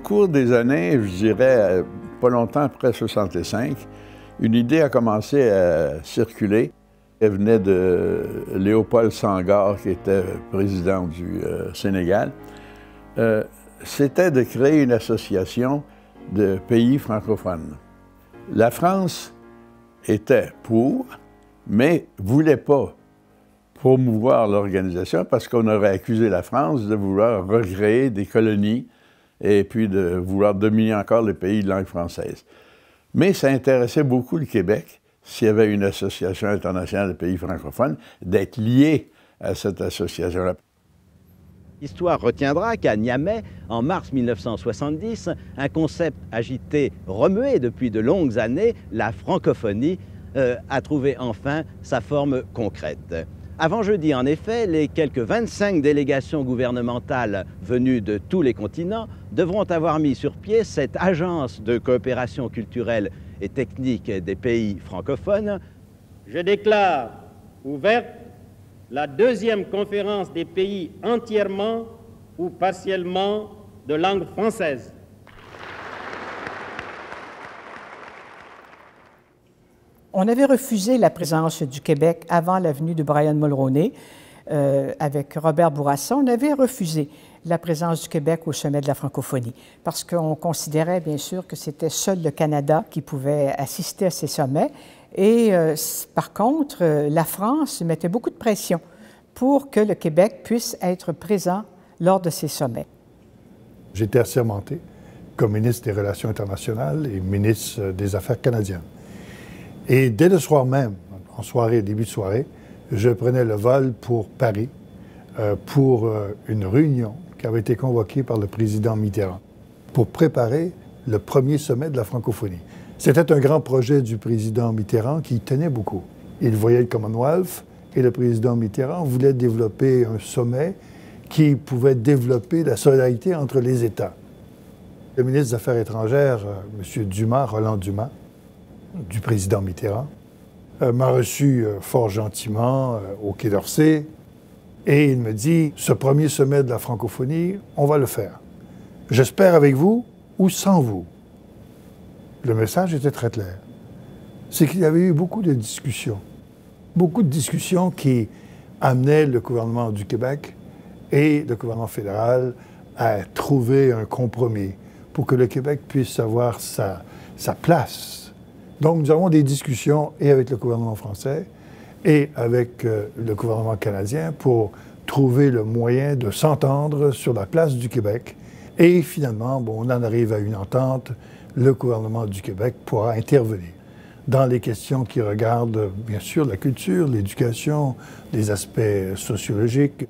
cours des années, je dirais, pas longtemps après 65, une idée a commencé à circuler. Elle venait de Léopold Senghor, qui était président du Sénégal. C'était de créer une association de pays francophones. La France était pour, mais ne voulait pas promouvoir l'organisation parce qu'on aurait accusé la France de vouloir recréer des colonies et puis de vouloir dominer encore les pays de langue française. Mais ça intéressait beaucoup le Québec, s'il y avait une association internationale de pays francophones, d'être lié à cette association-là. L'histoire retiendra qu'à Niamey, en mars 1970, un concept agité, remué depuis de longues années, la francophonie, a trouvé enfin sa forme concrète. Avant jeudi, en effet, les quelques 25 délégations gouvernementales venues de tous les continents devront avoir mis sur pied cette agence de coopération culturelle et technique des pays francophones. Je déclare ouverte la deuxième conférence des pays entièrement ou partiellement de langue française. On avait refusé la présence du Québec avant la venue de Brian Mulroney avec Robert Bourassa. On avait refusé la présence du Québec au sommet de la francophonie parce qu'on considérait bien sûr que c'était seul le Canada qui pouvait assister à ces sommets. Et par contre, la France mettait beaucoup de pression pour que le Québec puisse être présent lors de ces sommets. J'étais assermenté comme ministre des Relations internationales et ministre des Affaires canadiennes. Et dès le soir même, en soirée, début de soirée, je prenais le vol pour Paris pour une réunion qui avait été convoquée par le président Mitterrand pour préparer le premier sommet de la francophonie. C'était un grand projet du président Mitterrand qui tenait beaucoup. Il voyait le Commonwealth et le président Mitterrand voulait développer un sommet qui pouvait développer la solidarité entre les États. Le ministre des Affaires étrangères, M. Dumas, Roland Dumas, du président Mitterrand, m'a reçu fort gentiment au Quai d'Orsay et il me dit « Ce premier sommet de la francophonie, on va le faire. J'espère avec vous ou sans vous. » Le message était très clair. C'est qu'il y avait eu beaucoup de discussions qui amenaient le gouvernement du Québec et le gouvernement fédéral à trouver un compromis pour que le Québec puisse avoir sa place. Donc, nous avons des discussions et avec le gouvernement français et avec le gouvernement canadien pour trouver le moyen de s'entendre sur la place du Québec. Et finalement, bon, on en arrive à une entente. Le gouvernement du Québec pourra intervenir dans les questions qui regardent, bien sûr, la culture, l'éducation, les aspects sociologiques.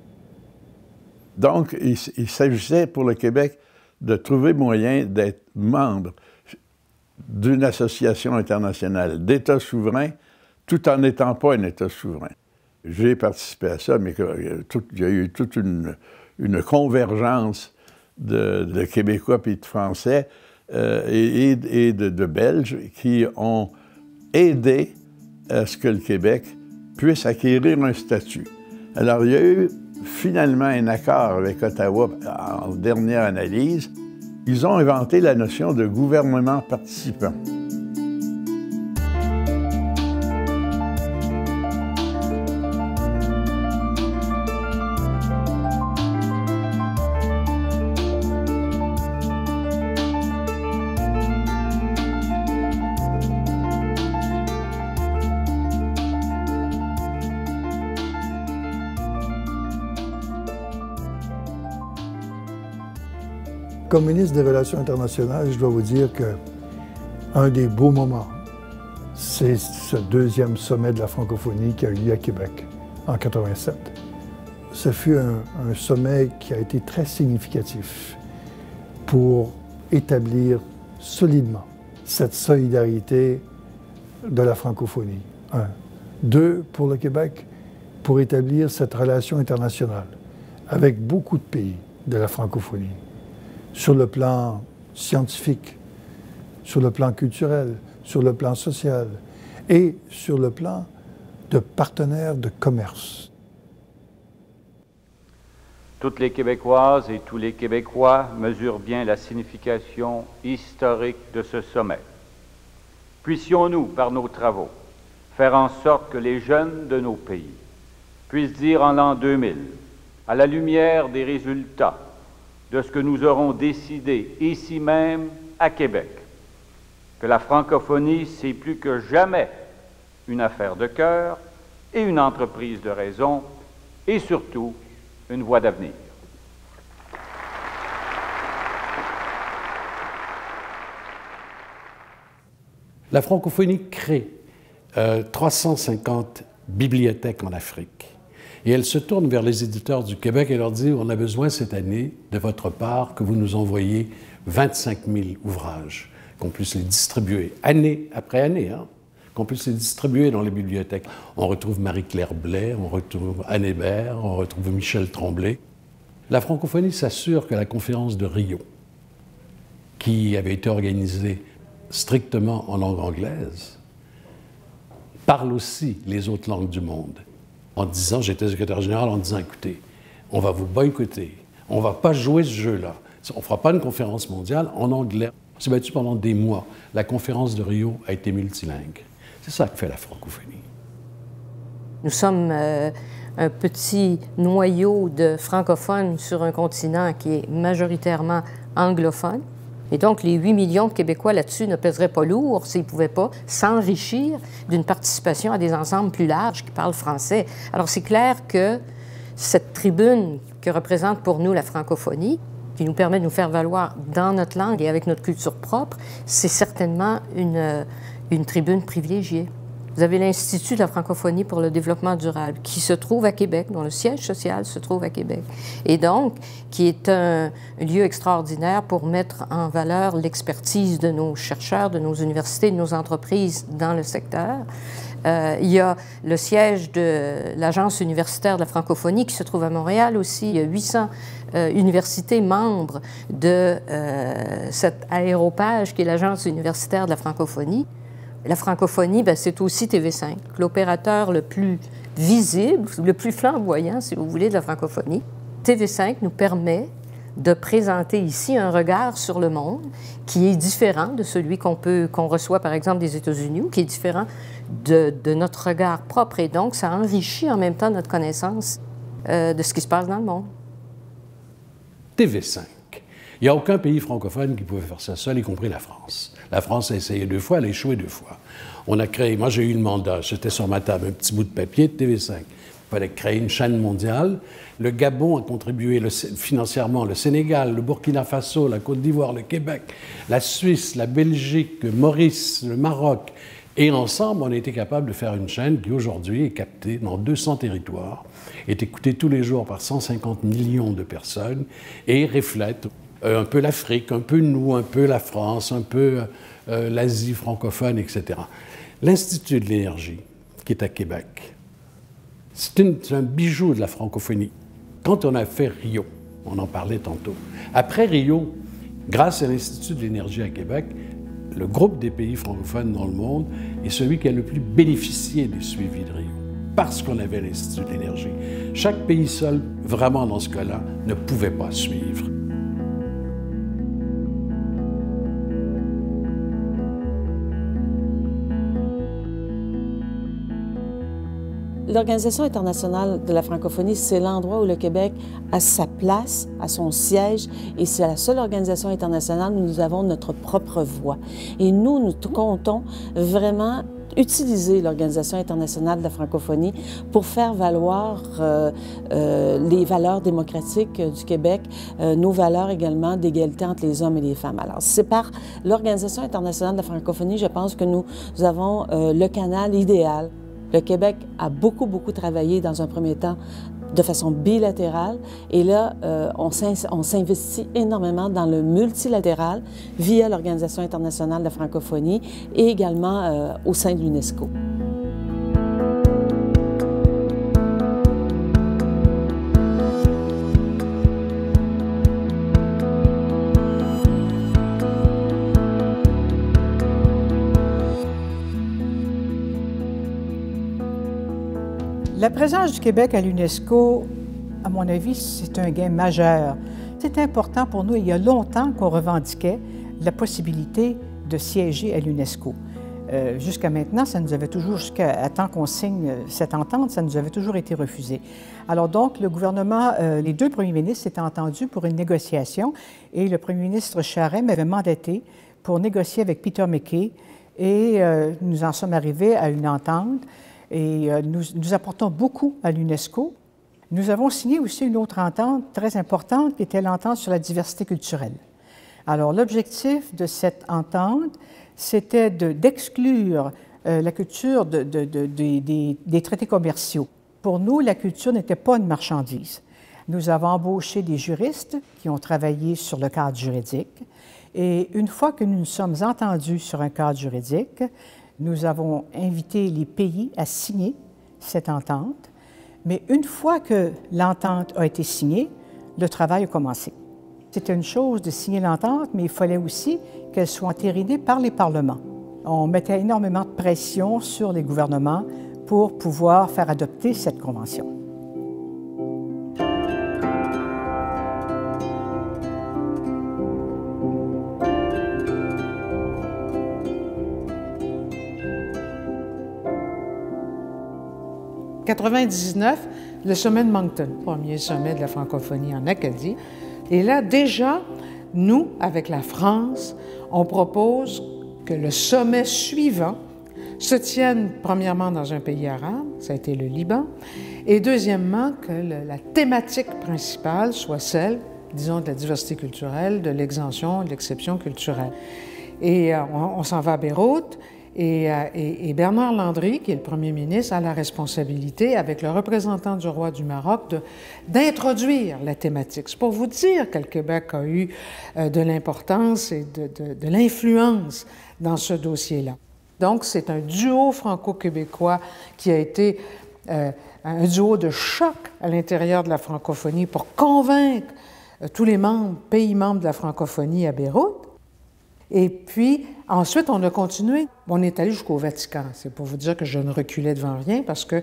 Donc, il s'agissait pour le Québec de trouver moyen d'être membre d'une association internationale d'États souverains, tout en n'étant pas un État souverain. J'ai participé à ça, mais il y a eu toute une convergence de Québécois et de Français et de Belges qui ont aidé à ce que le Québec puisse acquérir un statut. Alors, il y a eu finalement un accord avec Ottawa en dernière analyse. Ils ont inventé la notion de gouvernement participant. Comme ministre des Relations internationales, je dois vous dire qu'un des beaux moments, c'est ce deuxième sommet de la francophonie qui a eu lieu à Québec en 1987. Ce fut un sommet qui a été très significatif pour établir solidement cette solidarité de la francophonie. Un. Deux, pour le Québec, pour établir cette relation internationale avec beaucoup de pays de la francophonie, sur le plan scientifique, sur le plan culturel, sur le plan social et sur le plan de partenaires de commerce. Toutes les Québécoises et tous les Québécois mesurent bien la signification historique de ce sommet. Puissions-nous, par nos travaux, faire en sorte que les jeunes de nos pays puissent dire en l'an 2000, à la lumière des résultats de ce que nous aurons décidé ici même à Québec, que la francophonie, c'est plus que jamais une affaire de cœur et une entreprise de raison, et surtout une voie d'avenir. La francophonie crée 350 bibliothèques en Afrique. Et elle se tourne vers les éditeurs du Québec et leur dit « On a besoin cette année, de votre part, que vous nous envoyiez 25 000 ouvrages, qu'on puisse les distribuer année après année, qu'on puisse les distribuer dans les bibliothèques. » On retrouve Marie-Claire Blais, on retrouve Anne Hébert, on retrouve Michel Tremblay. La francophonie s'assure que la conférence de Rio, qui avait été organisée strictement en langue anglaise, parle aussi les autres langues du monde. En disant, j'étais secrétaire général, en disant, écoutez, on va vous boycotter, on ne va pas jouer ce jeu-là. On ne fera pas une conférence mondiale en anglais. On s'est battu pendant des mois. La conférence de Rio a été multilingue. C'est ça que fait la francophonie. Nous sommes un petit noyau de francophones sur un continent qui est majoritairement anglophone. Et donc, les 8 millions de Québécois là-dessus ne pèseraient pas lourd s'ils ne pouvaient pas s'enrichir d'une participation à des ensembles plus larges qui parlent français. Alors, c'est clair que cette tribune que représente pour nous la francophonie, qui nous permet de nous faire valoir dans notre langue et avec notre culture propre, c'est certainement une tribune privilégiée. Vous avez l'Institut de la francophonie pour le développement durable qui se trouve à Québec, dont le siège social se trouve à Québec, et donc qui est un lieu extraordinaire pour mettre en valeur l'expertise de nos chercheurs, de nos universités, de nos entreprises dans le secteur. Il y a le siège de l'Agence universitaire de la francophonie qui se trouve à Montréal aussi. Il y a 800 universités membres de cet aéropage qui est l'Agence universitaire de la francophonie. La francophonie, c'est aussi TV5, l'opérateur le plus visible, le plus flamboyant, si vous voulez, de la francophonie. TV5 nous permet de présenter ici un regard sur le monde qui est différent de celui qu'on reçoit, par exemple, des États-Unis, ou qui est différent de notre regard propre. Et donc, ça enrichit en même temps notre connaissance de ce qui se passe dans le monde. TV5. Il n'y a aucun pays francophone qui pouvait faire ça seul, y compris la France. La France a essayé 2 fois, elle a échoué 2 fois. On a créé, moi j'ai eu le mandat, j'étais sur ma table, un petit bout de papier de TV5. Il fallait créer une chaîne mondiale. Le Gabon a contribué financièrement, le Sénégal, le Burkina Faso, la Côte d'Ivoire, le Québec, la Suisse, la Belgique, Maurice, le Maroc. Et ensemble, on a été capable de faire une chaîne qui aujourd'hui est captée dans 200 territoires, est écoutée tous les jours par 150 millions de personnes et reflète un peu l'Afrique, un peu nous, un peu la France, un peu l'Asie francophone, etc. L'Institut de l'énergie, qui est à Québec, c'est un bijou de la francophonie. Quand on a fait Rio, on en parlait tantôt, après Rio, grâce à l'Institut de l'énergie à Québec, le groupe des pays francophones dans le monde est celui qui a le plus bénéficié du suivi de Rio, parce qu'on avait l'Institut de l'énergie. Chaque pays seul, vraiment dans ce cas-là, ne pouvait pas suivre. L'Organisation internationale de la francophonie, c'est l'endroit où le Québec a sa place, a son siège, et c'est la seule organisation internationale où nous avons notre propre voix. Et nous comptons vraiment utiliser l'Organisation internationale de la francophonie pour faire valoir les valeurs démocratiques du Québec, nos valeurs également d'égalité entre les hommes et les femmes. Alors, c'est par l'Organisation internationale de la francophonie, je pense que nous avons le canal idéal. Le Québec a beaucoup travaillé dans un premier temps de façon bilatérale et là, on s'investit énormément dans le multilatéral via l'Organisation internationale de la francophonie et également au sein de l'UNESCO. La présence du Québec à l'UNESCO À mon avis, c'est un gain majeur. C'est important pour nous. Il y a longtemps qu'on revendiquait la possibilité de siéger à l'UNESCO. Jusqu'à maintenant, ça nous avait toujours, jusqu'à temps qu'on signe cette entente, ça nous avait toujours été refusé. Alors donc, le gouvernement, les deux premiers ministres s'étaient entendus pour une négociation et le premier ministre Charest m'avait mandaté pour négocier avec Peter MacKay et nous en sommes arrivés à une entente et nous apportons beaucoup à l'UNESCO. Nous avons signé aussi une autre entente très importante qui était l'entente sur la diversité culturelle. Alors l'objectif de cette entente, c'était d'exclure la culture des traités commerciaux. Pour nous, la culture n'était pas une marchandise. Nous avons embauché des juristes qui ont travaillé sur le cadre juridique. Et une fois que nous nous sommes entendus sur un cadre juridique, nous avons invité les pays à signer cette entente. Mais une fois que l'entente a été signée, le travail a commencé. C'était une chose de signer l'entente, mais il fallait aussi qu'elle soit entérinée par les parlements. On mettait énormément de pression sur les gouvernements pour pouvoir faire adopter cette convention. En 1999, le sommet de Moncton, premier sommet de la francophonie en Acadie. Et là, déjà, nous, avec la France, on propose que le sommet suivant se tienne premièrement dans un pays arabe, ça a été le Liban, et deuxièmement, que la thématique principale soit celle, disons, de la diversité culturelle, de l'exemption, de l'exception culturelle. Et on s'en va à Beyrouth, et Bernard Landry, qui est le premier ministre, a la responsabilité, avec le représentant du roi du Maroc, d'introduire la thématique. C'est pour vous dire que le Québec a eu de l'importance et de l'influence dans ce dossier-là. Donc, c'est un duo franco-québécois qui a été un duo de choc à l'intérieur de la francophonie pour convaincre tous les pays membres de la francophonie à Beyrouth. Et puis, ensuite, on a continué. On est allé jusqu'au Vatican. C'est pour vous dire que je ne reculais devant rien parce que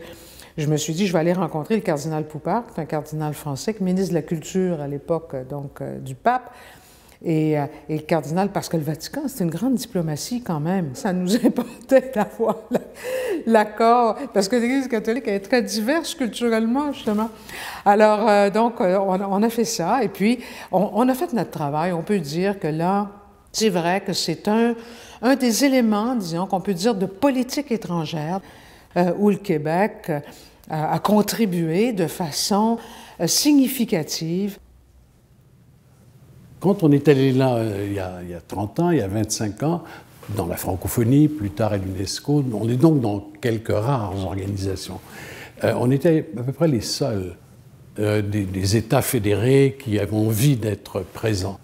je me suis dit, je vais aller rencontrer le cardinal Poupart, qui est un cardinal français, ministre de la Culture à l'époque, donc, du pape. Et le cardinal, parce que le Vatican, c'est une grande diplomatie quand même. Ça nous importait d'avoir l'accord, parce que l'Église catholique est très diverse culturellement, justement. Alors, donc, on a fait ça, et puis on a fait notre travail. On peut dire que là, c'est vrai que c'est un des éléments, disons, qu'on peut dire de politique étrangère, où le Québec a contribué de façon significative. Quand on est allé là il y a 30 ans, il y a 25 ans, dans la francophonie, plus tard à l'UNESCO, on est donc dans quelques rares organisations. On était à peu près les seuls des États fédérés qui avaient envie d'être présents.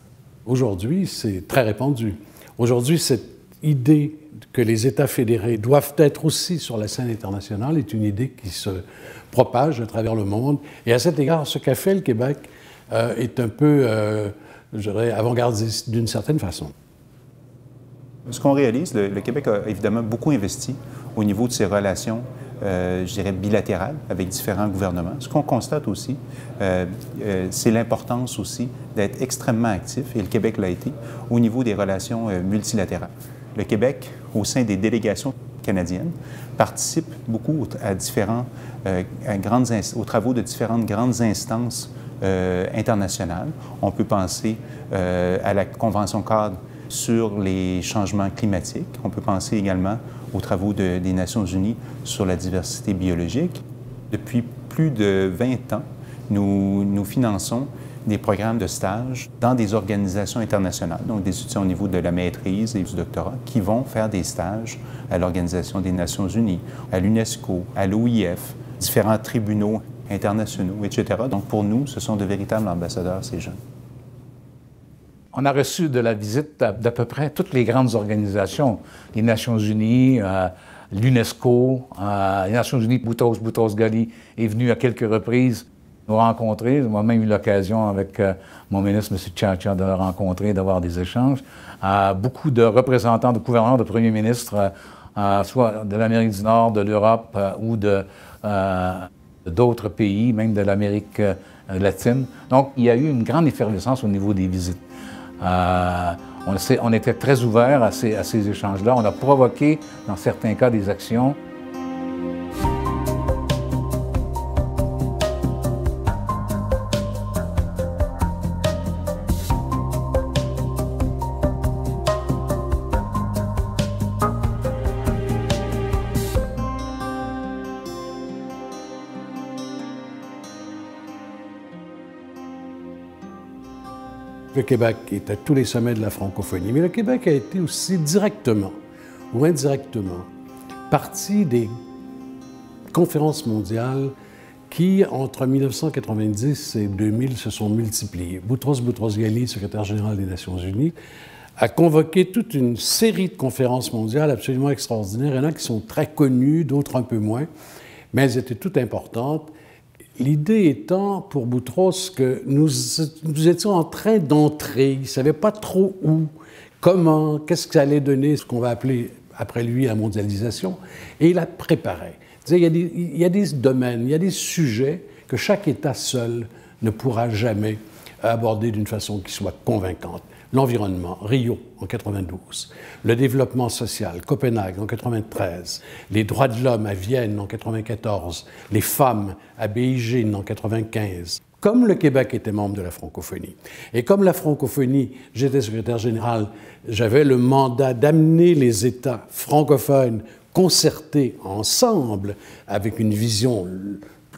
Aujourd'hui, c'est très répandu. Aujourd'hui, cette idée que les États fédérés doivent être aussi sur la scène internationale est une idée qui se propage à travers le monde. Et à cet égard, ce qu'a fait le Québec est un peu, je dirais, avant-gardiste d'une certaine façon. Ce qu'on réalise, le Québec a évidemment beaucoup investi au niveau de ses relations, je dirais, bilatérales avec différents gouvernements. Ce qu'on constate aussi, c'est l'importance aussi d'être extrêmement actif, et le Québec l'a été, au niveau des relations multilatérales. Le Québec, au sein des délégations canadiennes, participe beaucoup aux travaux de différentes grandes instances internationales. On peut penser à la Convention cadre sur les changements climatiques. On peut penser également aux travaux des Nations unies sur la diversité biologique. Depuis plus de 20 ans, nous finançons des programmes de stage dans des organisations internationales, donc des étudiants au niveau de la maîtrise et du doctorat, qui vont faire des stages à l'Organisation des Nations unies, à l'UNESCO, à l'OIF, différents tribunaux internationaux, etc. Donc pour nous, ce sont de véritables ambassadeurs, ces jeunes. On a reçu de la visite d'à peu près toutes les grandes organisations, les Nations unies, l'UNESCO, les Nations unies. Boutros-Ghali est venu à quelques reprises nous rencontrer. J'ai moi-même eu l'occasion avec mon ministre, M. Tchatcha, de le rencontrer, d'avoir des échanges. Beaucoup de représentants, de gouverneurs, de premiers ministres, soit de l'Amérique du Nord, de l'Europe ou d'autres pays, même de l'Amérique latine. Donc, il y a eu une grande effervescence au niveau des visites. On était très ouverts à ces échanges-là. On a provoqué, dans certains cas, des actions. Le Québec est à tous les sommets de la francophonie, mais le Québec a été aussi directement ou indirectement partie des conférences mondiales qui, entre 1990 et 2000, se sont multipliées. Boutros Boutros-Ghali, secrétaire général des Nations unies, a convoqué toute une série de conférences mondiales absolument extraordinaires. Il y en a qui sont très connues, d'autres un peu moins, mais elles étaient toutes importantes. L'idée étant, pour Boutros, que nous étions en train d'entrer, il ne savait pas trop où, comment, qu'est-ce que ça allait donner, ce qu'on va appeler, après lui, la mondialisation, et il a préparé. Il y a des domaines, il y a des sujets que chaque État seul ne pourra jamais aborder d'une façon qui soit convaincante. L'environnement, Rio en 92, le développement social, Copenhague en 93, les droits de l'homme à Vienne en 94, les femmes à Beijing en 95. Comme le Québec était membre de la francophonie, et comme la francophonie, j'étais secrétaire général, j'avais le mandat d'amener les États francophones concertés ensemble avec une vision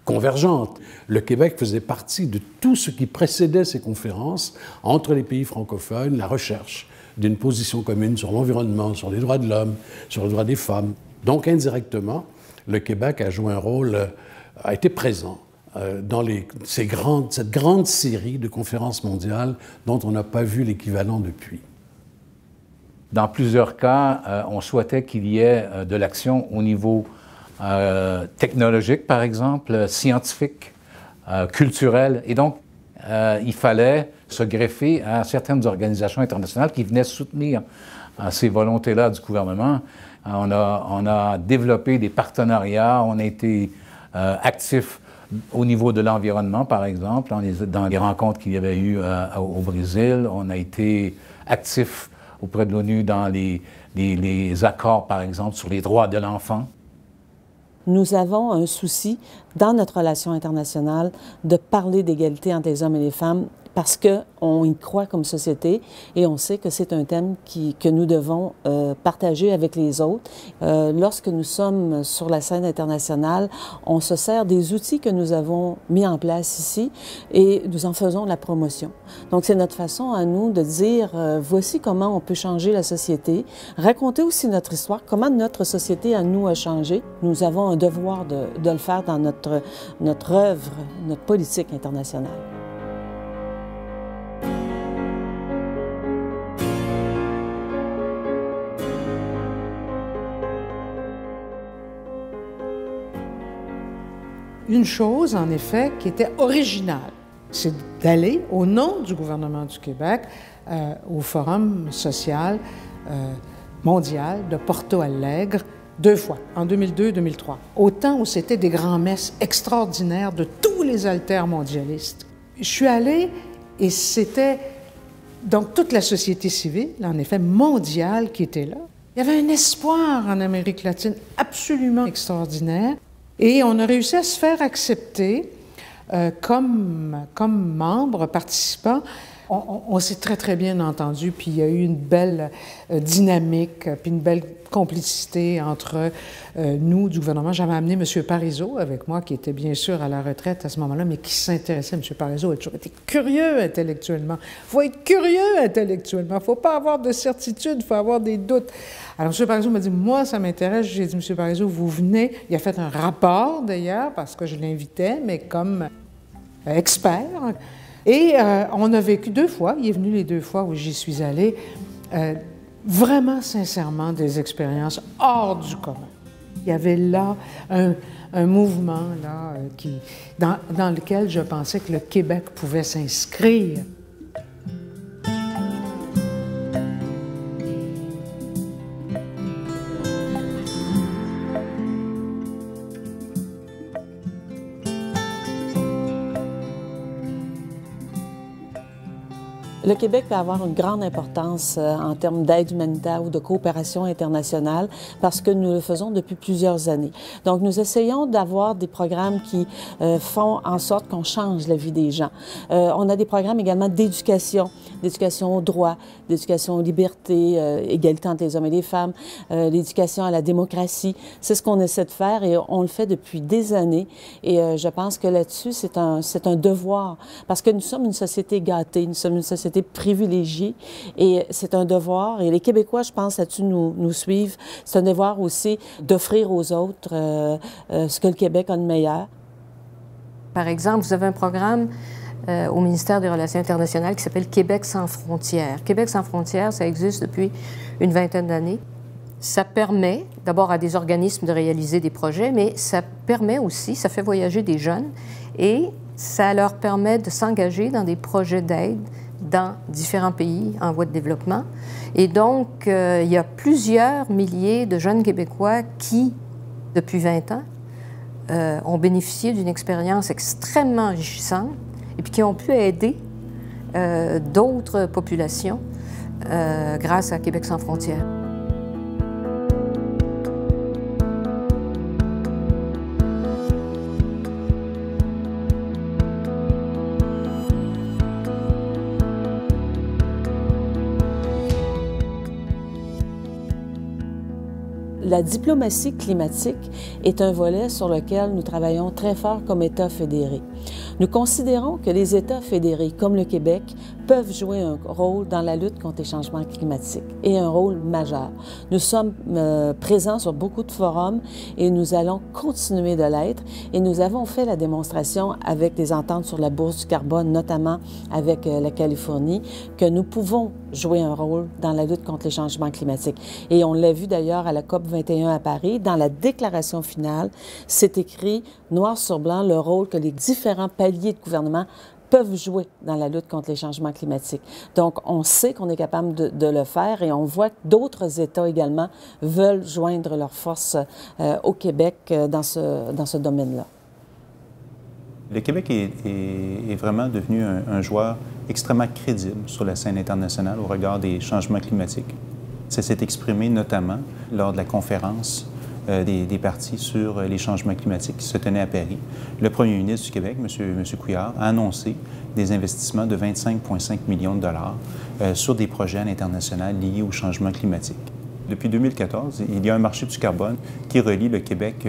convergente. Le Québec faisait partie de tout ce qui précédait ces conférences entre les pays francophones, la recherche d'une position commune sur l'environnement, sur les droits de l'homme, sur les droits des femmes. Donc, indirectement, le Québec a joué un rôle, a été présent dans cette grande série de conférences mondiales dont on n'a pas vu l'équivalent depuis. Dans plusieurs cas, on souhaitait qu'il y ait de l'action au niveau technologique, par exemple, scientifique, culturel. Et donc, il fallait se greffer à certaines organisations internationales qui venaient soutenir ces volontés-là du gouvernement. On a développé des partenariats, on a été actifs au niveau de l'environnement, par exemple, dans les rencontres qu'il y avait eu au Brésil. On a été actifs auprès de l'ONU dans les accords, par exemple, sur les droits de l'enfant. Nous avons un souci, dans notre relation internationale, de parler d'égalité entre les hommes et les femmes parce qu'on y croit comme société et on sait que c'est un thème que nous devons partager avec les autres. Lorsque nous sommes sur la scène internationale, on se sert des outils que nous avons mis en place ici et nous en faisons la promotion. Donc c'est notre façon à nous de dire voici comment on peut changer la société, raconter aussi notre histoire, comment notre société à nous a changé. Nous avons un devoir de le faire dans notre œuvre, notre politique internationale. Une chose, en effet, qui était originale, c'est d'aller, au nom du gouvernement du Québec, au Forum social mondial de Porto Alegre 2 fois, en 2002 et 2003, au temps où c'était des grands-messes extraordinaires de tous les altermondialistes. Je suis allée et c'était donc toute la société civile, en effet mondiale, qui était là. Il y avait un espoir en Amérique latine absolument extraordinaire. Et on a réussi à se faire accepter comme membre, participant. On s'est très, très bien entendu, puis il y a eu une belle dynamique, puis une belle complicité entre nous, du gouvernement. J'avais amené M. Parizeau avec moi, qui était bien sûr à la retraite à ce moment-là, mais qui s'intéressait. M. Parizeau a toujours été curieux intellectuellement. Il faut être curieux intellectuellement. Il ne faut pas avoir de certitude, il faut avoir des doutes. Alors, M. Parizeau m'a dit, moi, ça m'intéresse. J'ai dit, M. Parizeau, vous venez. Il a fait un rapport, d'ailleurs, parce que je l'invitais, mais comme expert. Et on a vécu 2 fois, il est venu les 2 fois où j'y suis allée, vraiment sincèrement des expériences hors du commun. Il y avait là un mouvement là, dans lequel je pensais que le Québec pouvait s'inscrire. Le Québec peut avoir une grande importance en termes d'aide humanitaire ou de coopération internationale parce que nous le faisons depuis plusieurs années. Donc, nous essayons d'avoir des programmes qui font en sorte qu'on change la vie des gens. On a des programmes également d'éducation au droit, d'éducation aux libertés, égalité entre les hommes et les femmes, l'éducation à la démocratie. C'est ce qu'on essaie de faire et on le fait depuis des années. Et je pense que là-dessus, c'est un devoir parce que nous sommes une société gâtée, nous sommes une société privilégiée et c'est un devoir. Et les Québécois, je pense, là-dessus nous suivent. C'est un devoir aussi d'offrir aux autres ce que le Québec a de meilleur. Par exemple, vous avez un programme au ministère des Relations internationales qui s'appelle Québec sans frontières. Québec sans frontières, ça existe depuis une vingtaine d'années. Ça permet d'abord à des organismes de réaliser des projets, mais ça permet aussi, ça fait voyager des jeunes et ça leur permet de s'engager dans des projets d'aide dans différents pays en voie de développement. Et donc, il y a plusieurs milliers de jeunes Québécois qui, depuis 20 ans, ont bénéficié d'une expérience extrêmement enrichissante et puis qui ont pu aider d'autres populations grâce à Québec sans frontières. La diplomatie climatique est un volet sur lequel nous travaillons très fort comme État fédéré. Nous considérons que les États fédérés, comme le Québec, peuvent jouer un rôle dans la lutte contre les changements climatiques et un rôle majeur. Nous sommes présents sur beaucoup de forums et nous allons continuer de l'être et nous avons fait la démonstration avec des ententes sur la bourse du carbone, notamment avec la Californie, que nous pouvons jouer un rôle dans la lutte contre les changements climatiques. Et on l'a vu d'ailleurs à la COP 21 à Paris. Dans la déclaration finale, c'est écrit noir sur blanc le rôle que les différents paliers de gouvernement peuvent jouer dans la lutte contre les changements climatiques. Donc, on sait qu'on est capable de le faire et on voit que d'autres États également veulent joindre leurs forces au Québec dans ce domaine-là. Le Québec est vraiment devenu un joueur extrêmement crédible sur la scène internationale au regard des changements climatiques. Ça s'est exprimé notamment lors de la conférence des partis sur les changements climatiques qui se tenait à Paris. Le premier ministre du Québec, M. Couillard, a annoncé des investissements de 25,5 millions de dollars sur des projets à l'international liés au changement climatique. Depuis 2014, il y a un marché du carbone qui relie le Québec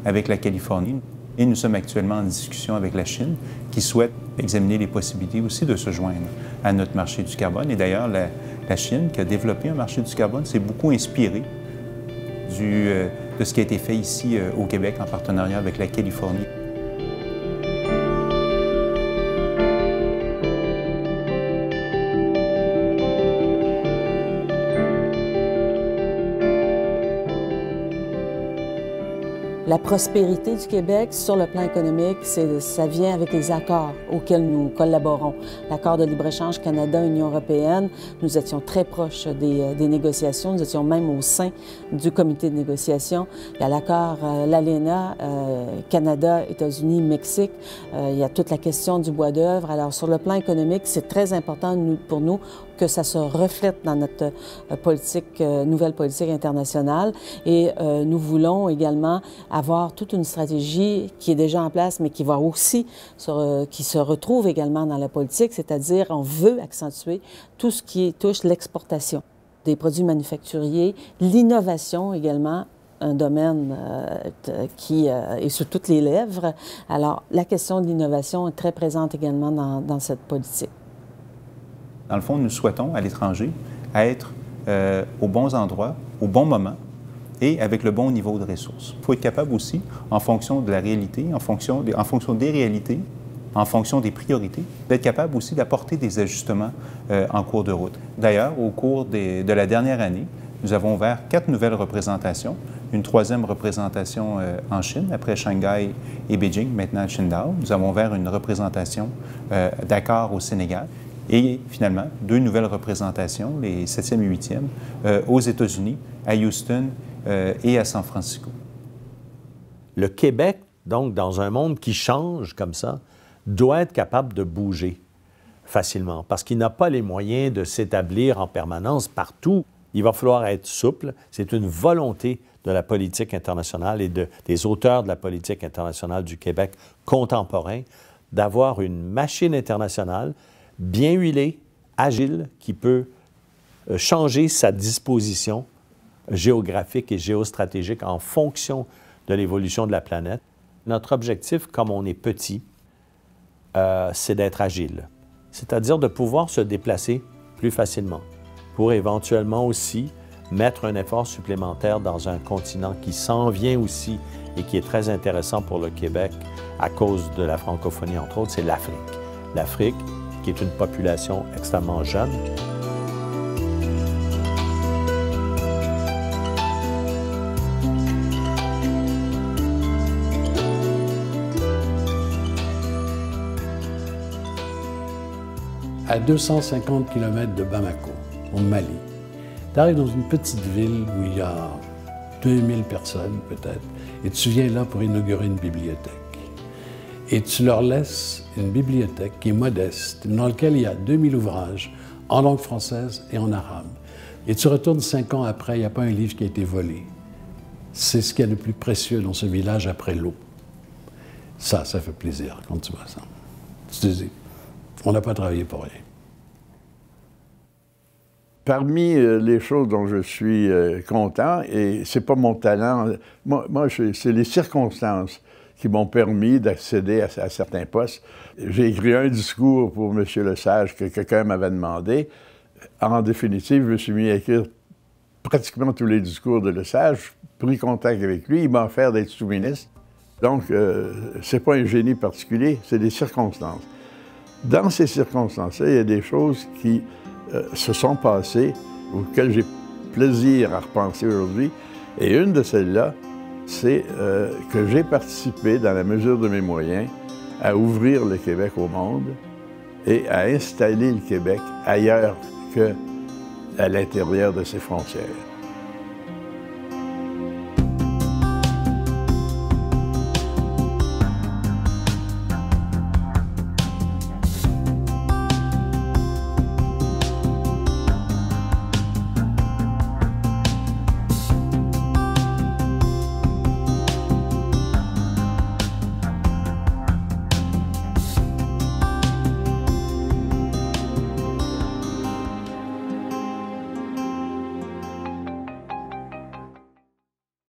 avec la Californie. Et nous sommes actuellement en discussion avec la Chine qui souhaite examiner les possibilités aussi de se joindre à notre marché du carbone. Et d'ailleurs, la Chine, qui a développé un marché du carbone, s'est beaucoup inspirée de ce qui a été fait ici au Québec en partenariat avec la Californie. La prospérité du Québec sur le plan économique, ça vient avec les accords auxquels nous collaborons. L'accord de libre-échange Canada-Union européenne, nous étions très proches des négociations, nous étions même au sein du comité de négociation. Il y a l'accord l'ALENA, Canada, États-Unis, Mexique. Il y a toute la question du bois d'œuvre. Alors, sur le plan économique, c'est très important pour nous que ça se reflète dans notre nouvelle politique internationale. Et nous voulons également avoir toute une stratégie qui est déjà en place, mais qui va aussi qui se retrouve également dans la politique, c'est-à-dire on veut accentuer tout ce qui touche l'exportation des produits manufacturiers, l'innovation également, un domaine qui est sur toutes les lèvres. Alors, la question de l'innovation est très présente également dans cette politique. Dans le fond, nous souhaitons, à l'étranger, être aux bons endroits, au bon moment et avec le bon niveau de ressources. Il faut être capable aussi, en fonction de la réalité, en fonction des réalités, en fonction des priorités, d'être capable aussi d'apporter des ajustements en cours de route. D'ailleurs, au cours de la dernière année, nous avons ouvert 4 nouvelles représentations, une 3e représentation en Chine, après Shanghai et Beijing, maintenant à Qingdao. Nous avons ouvert une représentation d'accord au Sénégal. Et finalement, 2 nouvelles représentations, les 7e et 8e, aux États-Unis, à Houston et à San Francisco. Le Québec, donc, dans un monde qui change comme ça, doit être capable de bouger. facilement, parce qu'il n'a pas les moyens de s'établir en permanence partout. Il va falloir être souple. C'est une volonté de la politique internationale et des auteurs de la politique internationale du Québec contemporain d'avoir une machine internationale bien huilée, agile, qui peut changer sa disposition géographique et géostratégique en fonction de l'évolution de la planète. Notre objectif, comme on est petit, c'est d'être agile, c'est-à-dire de pouvoir se déplacer plus facilement pour éventuellement aussi mettre un effort supplémentaire dans un continent qui s'en vient aussi et qui est très intéressant pour le Québec à cause de la francophonie, entre autres, c'est l'Afrique. L'Afrique, qui est une population extrêmement jeune. À 250 km de Bamako, au Mali, tu arrives dans une petite ville où il y a 2000 personnes peut-être, et tu viens là pour inaugurer une bibliothèque. Et tu leur laisses une bibliothèque qui est modeste, dans laquelle il y a 2000 ouvrages en langue française et en arabe. Et tu retournes 5 ans après, il n'y a pas un livre qui a été volé. C'est ce qu'il y a de plus précieux dans ce village après l'eau. Ça fait plaisir quand tu vois ça. Tu te dis, on n'a pas travaillé pour rien. Parmi les choses dont je suis content, et c'est pas mon talent, moi c'est les circonstances qui m'ont permis d'accéder à certains postes. J'ai écrit un discours pour M. Lesage que quelqu'un m'avait demandé. En définitive, je me suis mis à écrire pratiquement tous les discours de Lesage, pris contact avec lui, il m'a offert d'être sous-ministre. Donc, c'est pas un génie particulier, c'est des circonstances. Dans ces circonstances-là, il y a des choses qui se sont passées, auxquelles j'ai plaisir à repenser aujourd'hui. Et une de celles-là, c'est que j'ai participé, dans la mesure de mes moyens, à ouvrir le Québec au monde et à installer le Québec ailleurs qu'à l'intérieur de ses frontières.